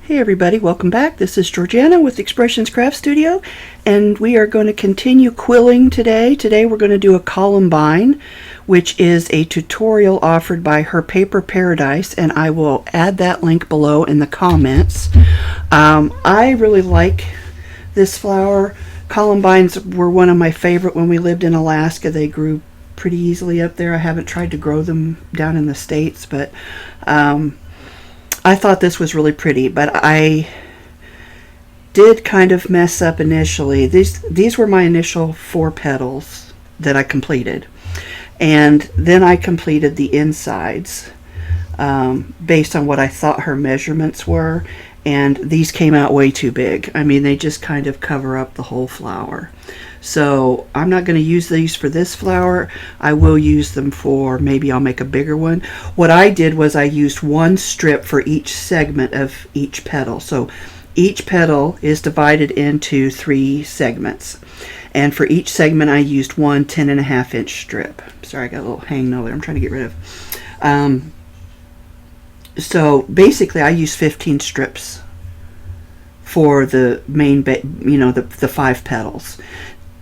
Hey everybody, welcome back. This is Georgiana with Expressions Craft Studio, and we are going to continue quilling today. Today we're going to do a Columbine, which is a tutorial offered by her Paper Paradise, and I will add that link below in the comments. I really like this flower. Columbines were one of my favorite when we lived in Alaska. They grew pretty easily up there. I haven't tried to grow them down in the States, but I thought this was really pretty, but I did kind of mess up initially. These were my initial 4 petals that I completed, and then I completed the insides based on what I thought her measurements were, and these came out way too big. I mean, they just kind of cover up the whole flower. So I'm not going to use these for this flower. I will use them for, maybe I'll make a bigger one. What I did was I used 1 strip for each segment of each petal. So each petal is divided into 3 segments. And for each segment I used one 10.5-inch strip. Sorry, I got a little hangnail there I'm trying to get rid of. So basically I used 15 strips for the main, the 5 petals.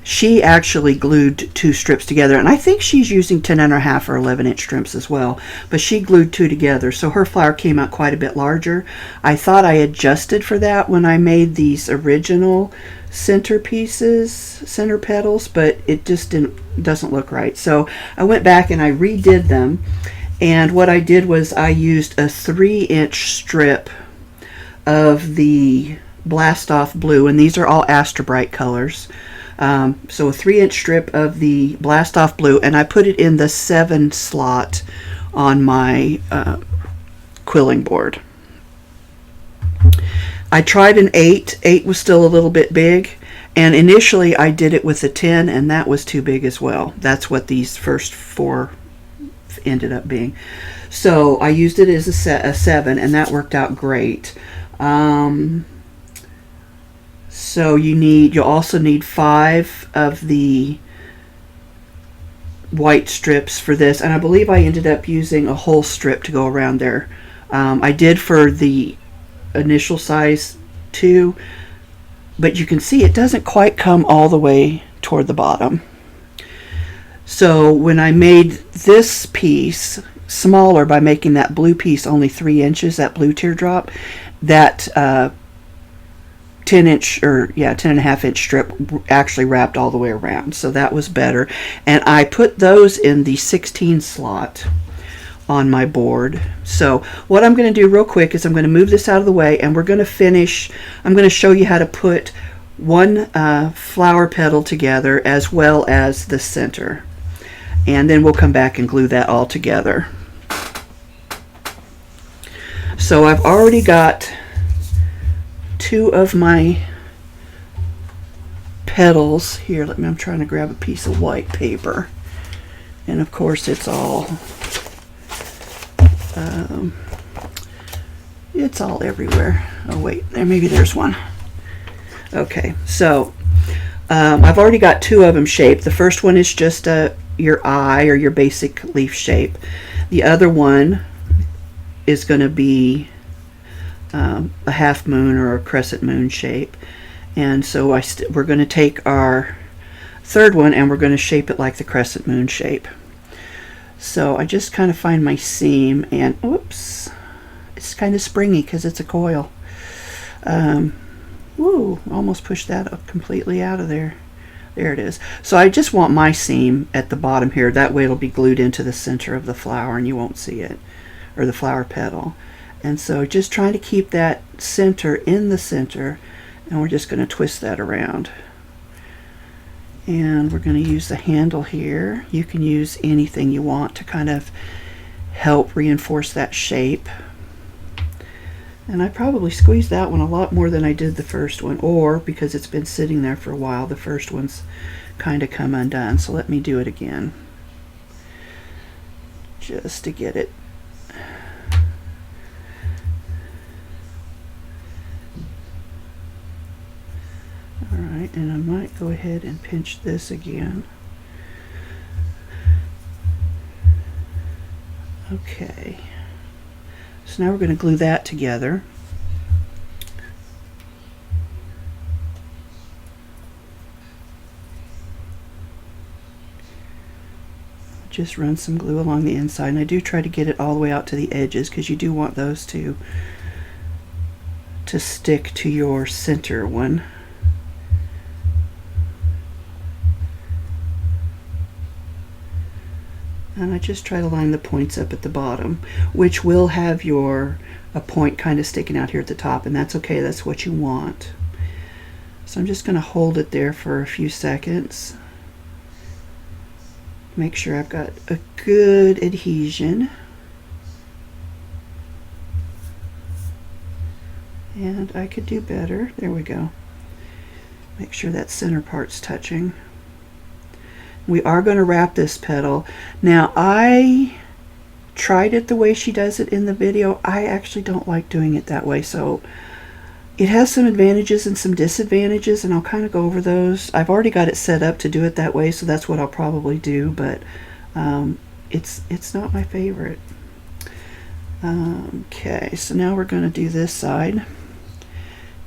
She actually glued 2 strips together, and I think she's using 10.5 or 11-inch strips as well, but she glued 2 together, so her flower came out quite a bit larger. I thought I adjusted for that when I made these original center pieces, center petals, but it just doesn't look right. So I went back and I redid them, and what I did was I used a 3-inch strip of the Blast Off Blue, and these are all Astra Bright colors. So a 3-inch strip of the Blast Off Blue, and I put it in the 7 slot on my quilling board. I tried an 8. 8 was still a little bit big, and initially I did it with a 10, and that was too big as well. That's what these first 4 ended up being. So I used it as a 7, and that worked out great. So you'll also need 5 of the white strips for this, and I believe I ended up using a whole strip to go around there. I did for the initial size 2, but you can see it doesn't quite come all the way toward the bottom. So when I made this piece smaller by making that blue piece only 3 inches, that blue teardrop, that 10.5-inch strip actually wrapped all the way around, so that was better. And I put those in the 16 slot on my board. So what I'm going to do real quick is I'm going to move this out of the way, and we're going to finish. I'm going to show you how to put 1 flower petal together as well as the center, and then we'll come back and glue that all together. So I've already got 2 of my petals here. I'm trying to grab a piece of white paper, and of course it's all everywhere. Oh wait, maybe there's one. Okay, so I've already got 2 of them shaped. The first one is just your eye or your basic leaf shape. The other one is going to be a half moon or a crescent moon shape, and so we're going to take our third one and we're going to shape it like the crescent moon shape. So I just kind of find my seam, and oops, it's kind of springy because it's a coil. Woo, almost pushed that up completely out of there. There it is. So I just want my seam at the bottom here, that way it'll be glued into the center of the flower and you won't see it, or the flower petal. And so just trying to keep that center in the center, and we're just going to twist that around. And we're going to use the handle here. You can use anything you want to kind of help reinforce that shape. And I probably squeezed that one a lot more than I did the first one, or because it's been sitting there for a while, the first one's kind of come undone. So let me do it again, just to get it. Alright, and I might go ahead and pinch this again. Okay, so now we're going to glue that together. just run some glue along the inside, and I do try to get it all the way out to the edges because you do want those to stick to your center one. And I just try to line the points up at the bottom, which will have a point kind of sticking out here at the top, and that's okay, that's what you want. So I'm just going to hold it there for a few seconds. Make sure I've got a good adhesion. And I could do better. There we go. Make sure that center part's touching. We are going to wrap this petal. Now, I tried it the way she does it in the video. I actually don't like doing it that way, so it has some advantages and some disadvantages, and I'll kind of go over those. I've already got it set up to do it that way, so that's what I'll probably do, but it's not my favorite. Okay, so now we're going to do this side.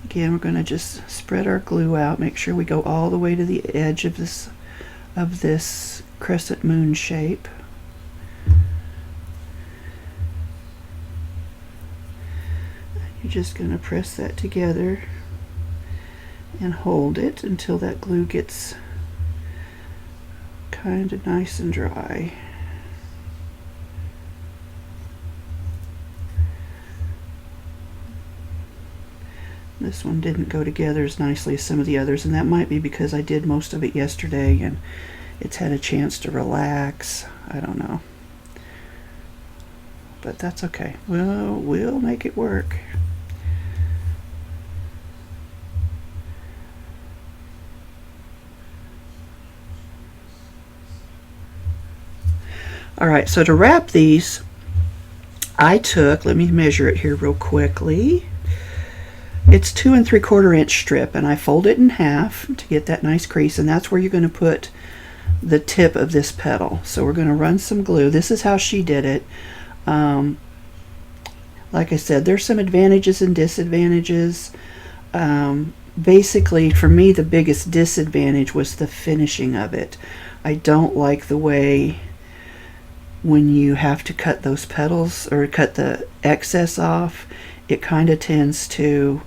Again, we're going to just spread our glue out, make sure we go all the way to the edge of this crescent moon shape. You're just going to press that together and hold it until that glue gets kind of nice and dry. This one didn't go together as nicely as some of the others, and that might be because I did most of it yesterday and it's had a chance to relax. I don't know. But that's okay. We'll make it work. Alright, so to wrap these, I took, let me measure it here real quickly. It's 2 3/4 inch strip, and I fold it in half to get that nice crease, and that's where you're going to put the tip of this petal. So we're going to run some glue. This is how she did it. Like I said, there's some advantages and disadvantages. Basically, for me, the biggest disadvantage was the finishing of it. I don't like the way when you have to cut those petals or cut the excess off, it kind of tends to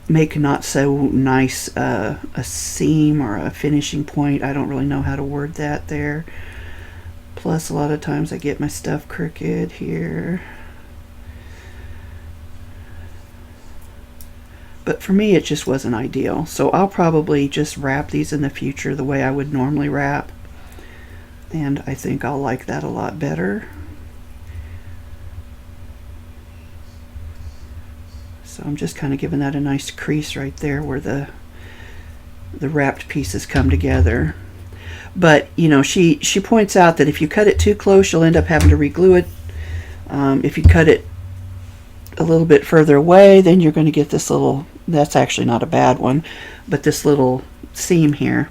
make not so nice a seam or a finishing point. I don't really know how to word that there. Plus, a lot of times I get my stuff crooked here. But for me, it just wasn't ideal. So I'll probably just wrap these in the future the way I would normally wrap. And I think I'll like that a lot better. So I'm just kind of giving that a nice crease right there where the wrapped pieces come together. But, you know, she points out that if you cut it too close, you'll end up having to re-glue it. If you cut it a little bit further away, then you're going to get this little, that's actually not a bad one, but this little seam here.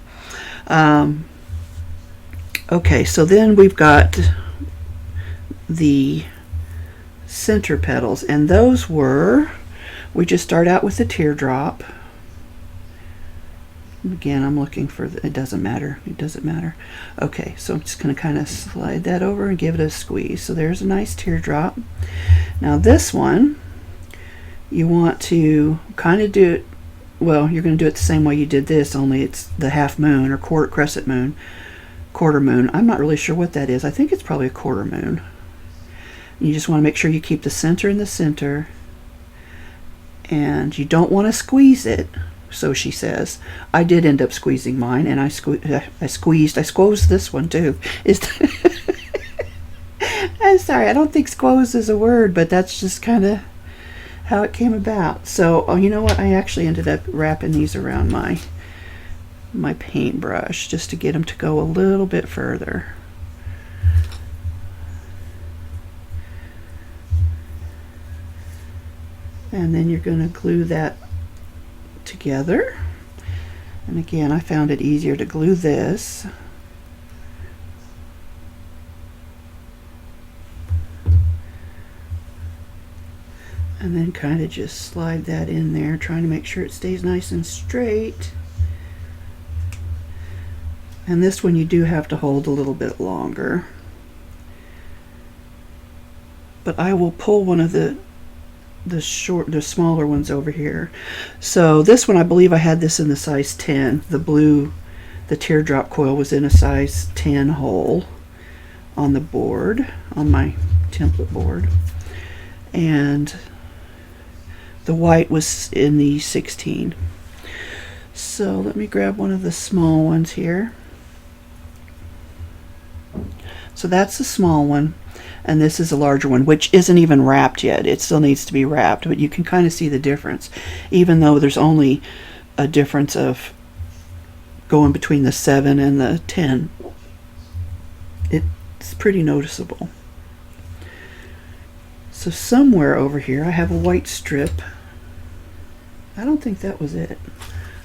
Okay, so then we've got the center petals, and those were, we just start out with the teardrop. Again, I'm looking for, it doesn't matter, Okay, so I'm just going to kind of slide that over and give it a squeeze. So there's a nice teardrop. Now this one, you want to kind of do it, well, you're going to do it the same way you did this, only it's the half moon or crescent moon. Quarter moon. I'm not really sure what that is. I think it's probably a quarter moon. You just want to make sure you keep the center in the center, and you don't want to squeeze it, so she says. I did end up squeezing mine, and I squeezed this one too. I'm sorry, I don't think squoze is a word, but that's just kind of how it came about. So, oh, you know what? I actually ended up wrapping these around my paintbrush just to get them to go a little bit further. And then you're going to glue that together. And again, I found it easier to glue this. And then kind of just slide that in there, trying to make sure it stays nice and straight. And this one you do have to hold a little bit longer. But I will pull one of the smaller ones over here. So this one, I believe I had this in the size 10. The blue, the teardrop coil was in a size 10 hole on the board, on my template board. And the white was in the 16. So let me grab one of the small ones here. So that's the small one, and this is a larger one, which isn't even wrapped yet. It still needs to be wrapped, but you can kind of see the difference, even though there's only a difference of going between the 7 and the 10. It's pretty noticeable. So somewhere over here I have a white strip. I don't think that was it.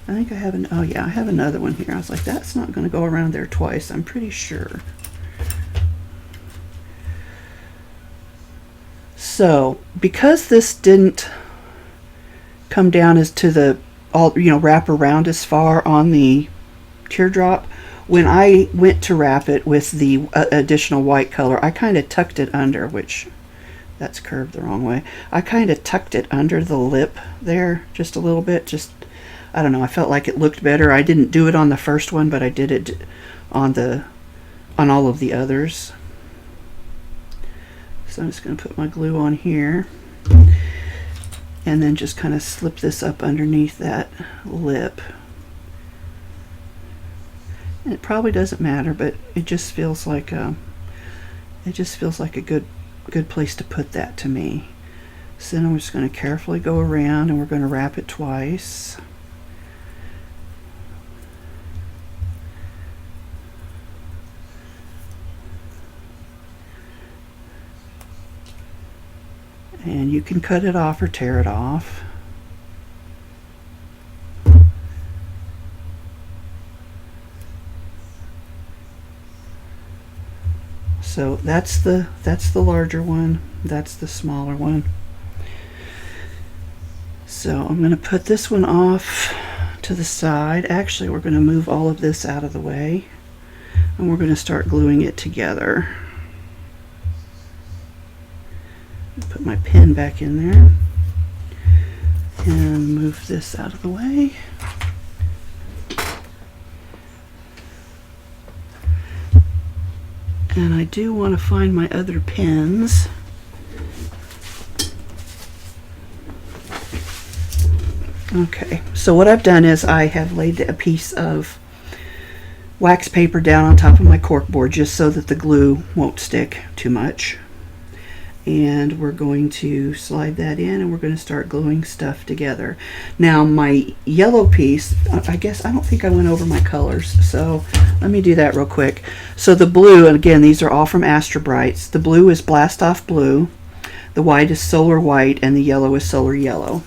I think I have oh yeah, I have another one here. I was like, that's not going to go around there twice, I'm pretty sure. So because this didn't come down as to the wrap around as far on the teardrop, when I went to wrap it with the additional white color, I kind of tucked it under, which that's curved the wrong way. I kind of tucked it under the lip there just a little bit. Just, I don't know, I felt like it looked better. I didn't do it on the first one, but I did it on all of the others. So I'm just going to put my glue on here and then just kind of slip this up underneath that lip. And it probably doesn't matter, but it just feels like a good place to put that to me. So then I'm just going to carefully go around and we're going to wrap it twice. And you can cut it off or tear it off. So that's the larger one, that's the smaller one. So I'm going to put this one off to the side. Actually, we're going to move all of this out of the way and we're going to start gluing it together. Put my pen back in there and move this out of the way. And I do want to find my other pens. Okay, so what I've done is I have laid a piece of wax paper down on top of my cork board just so that the glue won't stick too much. And we're going to slide that in and we're going to start gluing stuff together. Now my yellow piece, I don't think I went over my colors, so let me do that real quick. So the blue, and again these are all from Astra Brights, the blue is Blast Off Blue, the white is Solar White, and the yellow is Solar Yellow.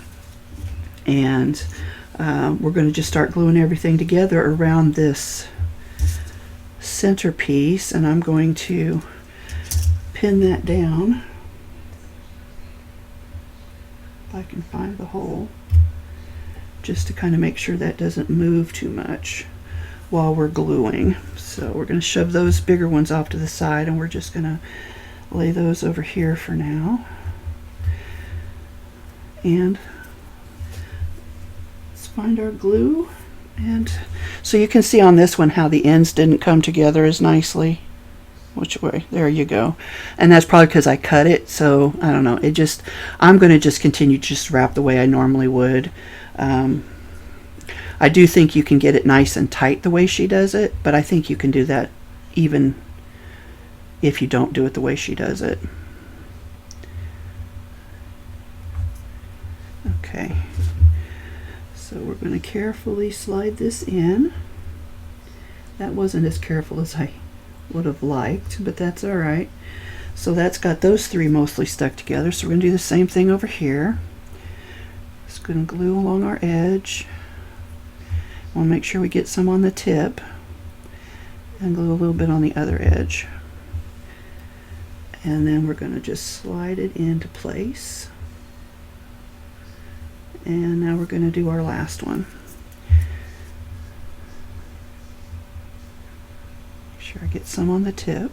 And we're going to just start gluing everything together around this center piece, and I'm going to pin that down. I can find the hole, just to kind of make sure that doesn't move too much while we're gluing. So we're going to shove those bigger ones off to the side and we're just going to lay those over here for now. And let's find our glue. And so you can see on this one how the ends didn't come together as nicely. Which way? There you go. And that's probably because I cut it, so I don't know. I'm going to just continue to just wrap the way I normally would. I do think you can get it nice and tight the way she does it, but I think you can do that even if you don't do it the way she does it. Okay. So we're going to carefully slide this in. That wasn't as careful as I would have liked, but that's all right. So that's got those three mostly stuck together, so we're going to do the same thing over here. Just going to glue along our edge. Want to make sure we get some on the tip and glue a little bit on the other edge, and then we're going to just slide it into place. And now we're going to do our last one. sure I get some on the tip.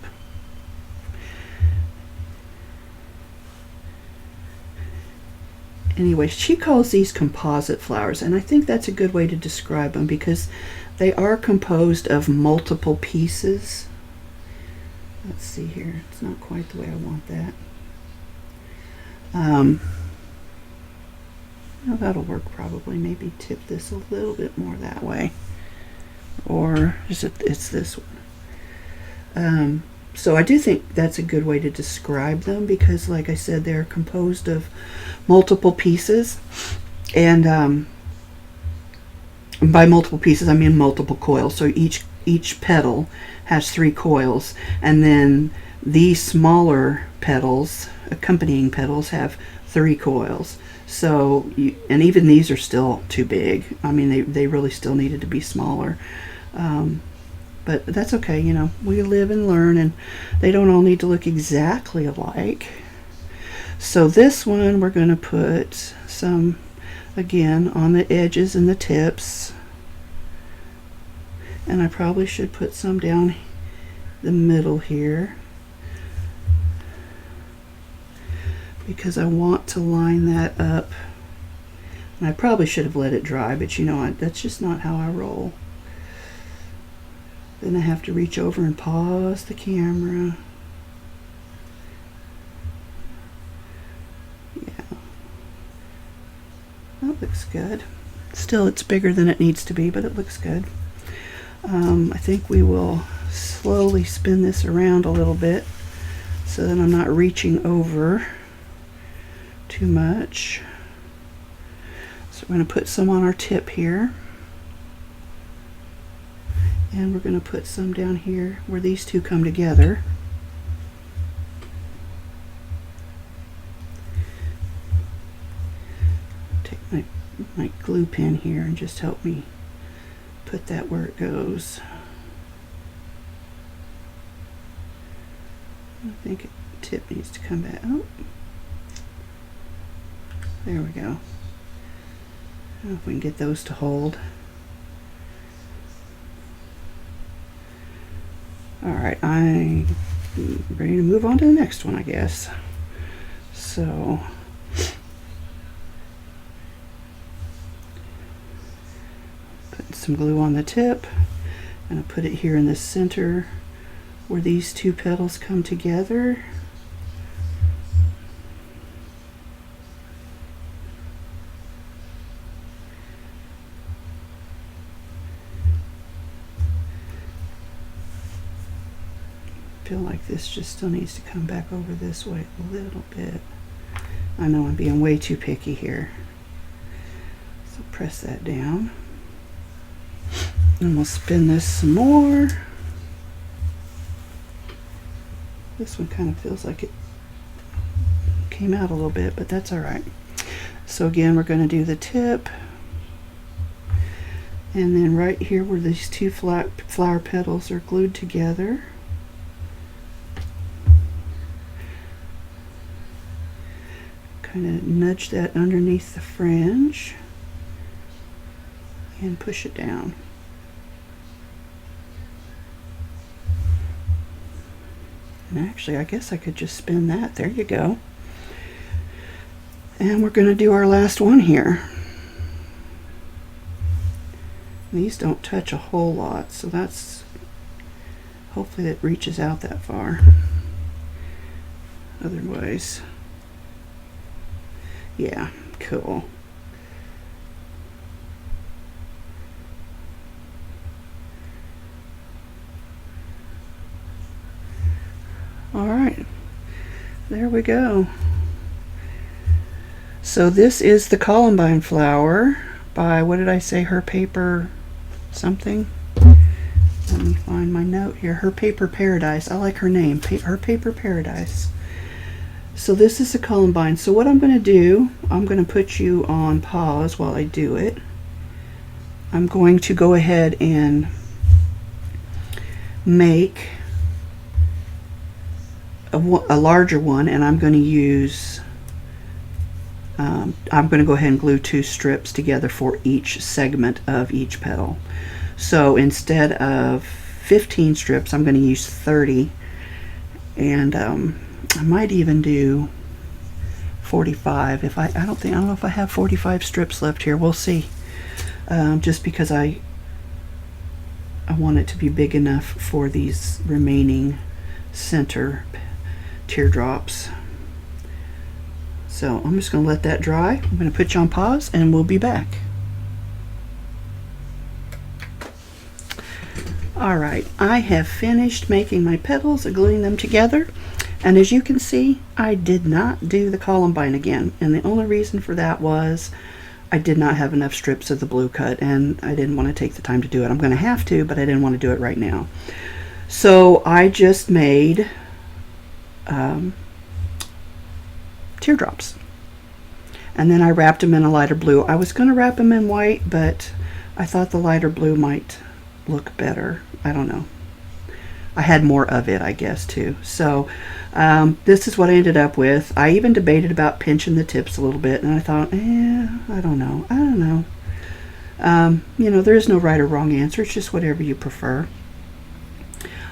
Anyway, she calls these composite flowers, and I think that's a good way to describe them because they are composed of multiple pieces. Let's see here. It's not quite the way I want that. Well, that'll work probably. Maybe tip this a little bit more that way. Or is it's this one. So I do think that's a good way to describe them because, like I said, they're composed of multiple pieces. And by multiple pieces, I mean multiple coils. So each petal has 3 coils. And then these smaller petals, accompanying petals, have 3 coils. So, and even these are still too big. I mean, they really still needed to be smaller. But that's okay, you know, we live and learn, and they don't all need to look exactly alike. So this one we're going to put some, again, on the edges and the tips. And I probably should put some down the middle here, because I want to line that up. And I probably should have let it dry, but you know, that's just not how I roll. Then I have to reach over and pause the camera. Yeah. That looks good. Still, it's bigger than it needs to be, but it looks good. I think we will slowly spin this around a little bit so that I'm not reaching over too much. So we're going to put some on our tip here. And we're going to put some down here where these two come together. Take my glue pen here and just help me put that where it goes. I think the tip needs to come back. Oh, there we go. I don't know if we can get those to hold. Alright, I'm ready to move on to the next one, I guess. So, putting some glue on the tip, and I put it here in the center where these two petals come together. I feel like this just still needs to come back over this way a little bit. I know I'm being way too picky here. So press that down. And we'll spin this some more. This one kind of feels like it came out a little bit, but that's all right. So again, we're going to do the tip. And then right here where these two flower petals are glued together, kind of nudge that underneath the fringe and push it down. And actually, I guess I could just spin that. There you go. And we're going to do our last one here. These don't touch a whole lot, so that's, hopefully it reaches out that far. Otherwise, yeah, cool. All right, there we go. So this is the Columbine flower by, what did I say, Her Paper something? Let me find my note here. Her Paper Paradise. I like her name, Her Paper Paradise. So this is the Columbine. So what I'm going to do, I'm going to put you on pause while I do it. I'm going to go ahead and make a larger one, and I'm going to use, I'm going to go ahead and glue 2 strips together for each segment of each petal. So instead of 15 strips. I'm going to use 30, and I might even do 45. If I don't know if I have 45 strips left here. We'll see. Just because I want it to be big enough for these remaining center teardrops. So I'm just going to let that dry. I'm going to put you on pause and we'll be back. Alright, I have finished making my petals and gluing them together, and as you can see, I did not do the columbine again, and the only reason for that was I did not have enough strips of the blue cut, and I didn't want to take the time to do it. I'm going to have to, but I didn't want to do it right now. So I just made teardrops, and then I wrapped them in a lighter blue. I was going to wrap them in white, but I thought the lighter blue might look better. I don't know. I had more of it, I guess, too. So this is what I ended up with. I even debated about pinching the tips a little bit, and I thought, I don't know. You know, there is no right or wrong answer. It's just whatever you prefer.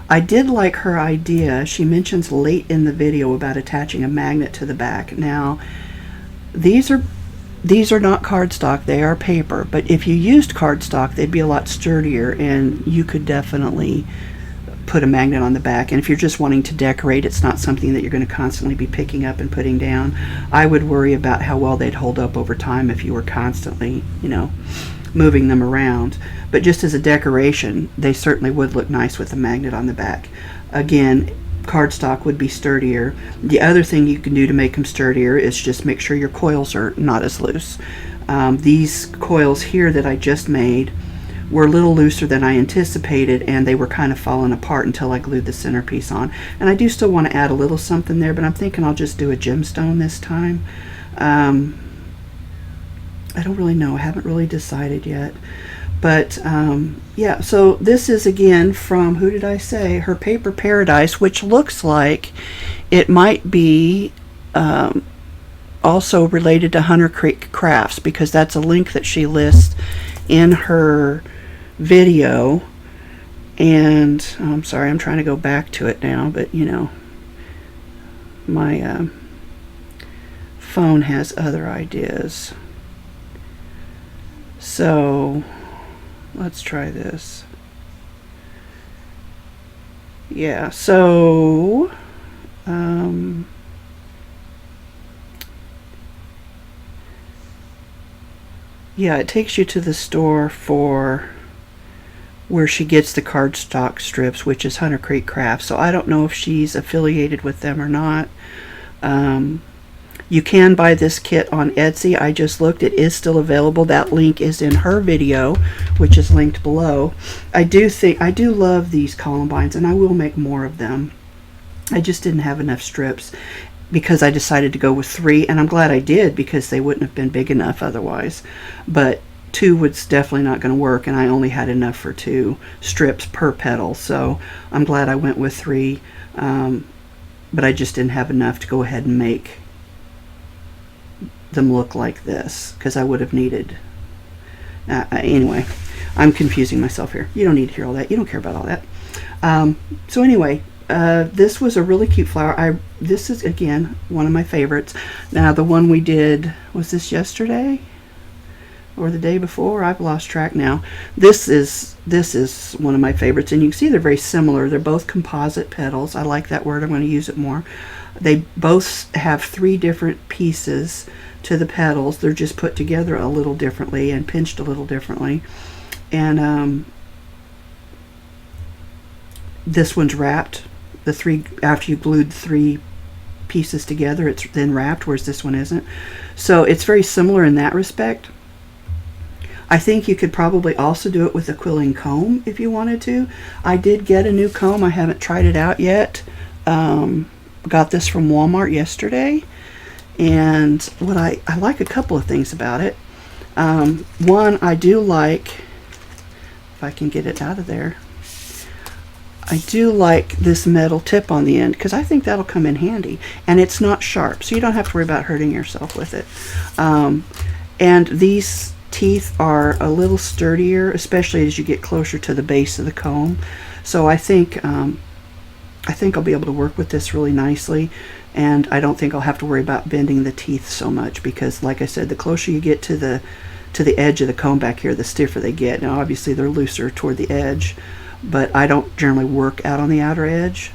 I did like her idea. She mentions late in the video about attaching a magnet to the back. Now, these are not cardstock, they are paper, but if you used cardstock, they'd be a lot sturdier, and you could definitely put a magnet on the back. And if you're just wanting to decorate, it's not something that you're going to constantly be picking up and putting down. I would worry about how well they'd hold up over time if you were constantly, you know, moving them around. But just as a decoration, they certainly would look nice with a magnet on the back. Again, cardstock would be sturdier. The other thing you can do to make them sturdier is just make sure your coils are not as loose. These coils here that I just made were a little looser than I anticipated, and they were kind of falling apart until I glued the centerpiece on. And I do still want to add a little something there, but I'm thinking I'll just do a gemstone this time. I don't really know. I haven't really decided yet. But yeah, so this is again from, who did I say? Her Paper Paradise, which looks like it might be also related to Hunter Creek Crafts, because that's a link that she lists in her video. And I'm sorry, I'm trying to go back to it now, but you know, my phone has other ideas. So let's try this. Yeah, so yeah, it takes you to the store for where she gets the cardstock strips, which is Hunter Creek Crafts. So I don't know if she's affiliated with them or not. You can buy this kit on Etsy. I just looked. It is still available. That link is in her video, which is linked below. I do love these columbines, and I will make more of them. I just didn't have enough strips because I decided to go with 3, and I'm glad I did, because they wouldn't have been big enough otherwise. But 2 was definitely not going to work, and I only had enough for 2 strips per petal. So I'm glad I went with 3, but I just didn't have enough to go ahead and make them look like this, because I would have needed anyway, I'm confusing myself here. You don't need to hear all that. You don't care about all that. So anyway, this was a really cute flower. This is again one of my favorites. Now the one we did, was this yesterday or the day before? I've lost track now. This is one of my favorites, and you can see they're very similar. They're both composite petals. I like that word. I'm going to use it more. They both have 3 different pieces to the petals. They're just put together a little differently and pinched a little differently. And this one's wrapped. The 3, after you glued 3 pieces together, it's then wrapped, whereas this one isn't. So it's very similar in that respect. I think you could probably also do it with a quilling comb if you wanted to. I did get a new comb. I haven't tried it out yet. Got this from Walmart yesterday, and what I like a couple of things about it. One, I do like, if I can get it out of there, I do like this metal tip on the end, because I think that'll come in handy, and it's not sharp, so you don't have to worry about hurting yourself with it. And these teeth are a little sturdier, especially as you get closer to the base of the comb. So I think I'll be able to work with this really nicely, and I don't think I'll have to worry about bending the teeth so much, because like I said, the closer you get to the edge of the comb back here, the stiffer they get. Now obviously they're looser toward the edge, but I don't generally work out on the outer edge.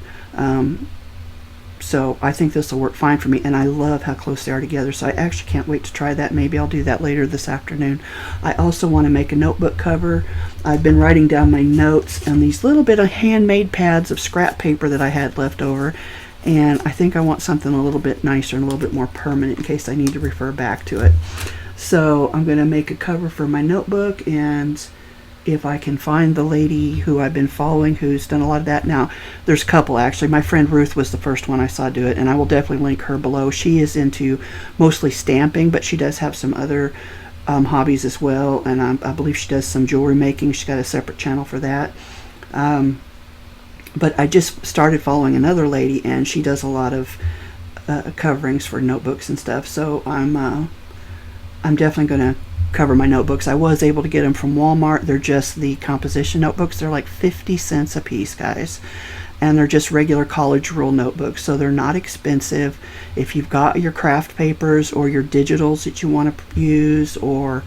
So I think this will work fine for me, and I love how close they are together, so I actually can't wait to try that. Maybe I'll do that later this afternoon. I also want to make a notebook cover. I've been writing down my notes on these little bit of handmade pads of scrap paper that I had left over, and I think I want something a little bit nicer and a little bit more permanent in case I need to refer back to it. So I'm going to make a cover for my notebook, and if I can find the lady who I've been following who's done a lot of that. Now, there's a couple actually. My friend Ruth was the first one I saw do it, and I will definitely link her below. She is into mostly stamping, but she does have some other hobbies as well, and I believe she does some jewelry making. She's got a separate channel for that. But I just started following another lady, and she does a lot of coverings for notebooks and stuff. So I'm definitely going to cover my notebooks. I was able to get them from Walmart. They're just the composition notebooks. They're like 50 cents a piece, guys. And they're just regular college rule notebooks, so they're not expensive. If you've got your craft papers or your digitals that you want to use, or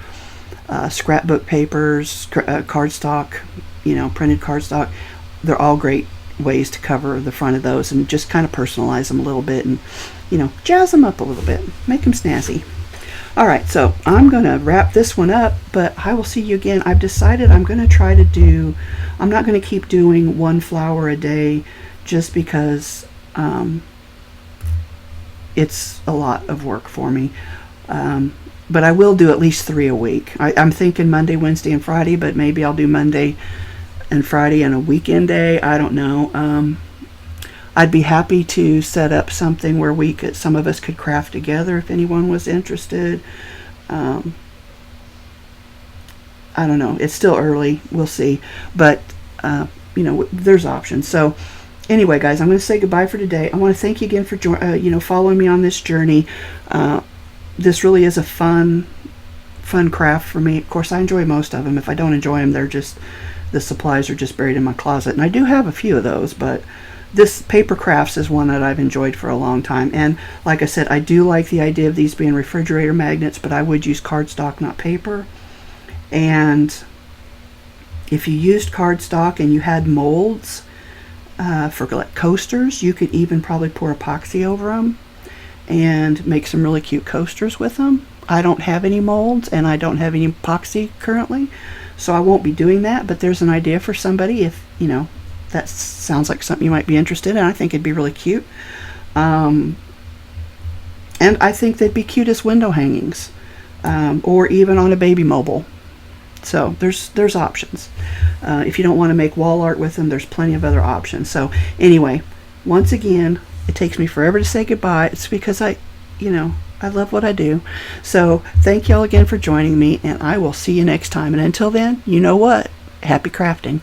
scrapbook papers, cardstock, printed cardstock, they're all great ways to cover the front of those and just kind of personalize them a little bit and, jazz them up a little bit, make them snazzy. All right, so I'm going to wrap this one up, but I will see you again. I've decided I'm going to try to I'm not going to keep doing one flower a day, just because it's a lot of work for me. But I will do at least 3 a week. I'm thinking Monday, Wednesday, and Friday, but maybe I'll do Monday and Friday and a weekend day. I don't know. I'd be happy to set up something where some of us could craft together if anyone was interested. I don't know. It's still early. We'll see. But, there's options. So anyway, guys, I'm going to say goodbye for today. I want to thank you again for following me on this journey. This really is a fun craft for me. Of course, I enjoy most of them. If I don't enjoy them, the supplies are just buried in my closet. And I do have a few of those, but this paper crafts is one that I've enjoyed for a long time. And like I said, I do like the idea of these being refrigerator magnets, but I would use cardstock, not paper. And if you used cardstock and you had molds for like coasters, you could even probably pour epoxy over them and make some really cute coasters with them. I don't have any molds and I don't have any epoxy currently, so I won't be doing that, but there's an idea for somebody if, that sounds like something you might be interested in. I think it'd be really cute. And I think they'd be cute as window hangings, or even on a baby mobile. So there's options. If you don't want to make wall art with them, there's plenty of other options. So anyway, once again, it takes me forever to say goodbye. It's because I love what I do. So thank y'all again for joining me, and I will see you next time. And until then, you know what? Happy crafting.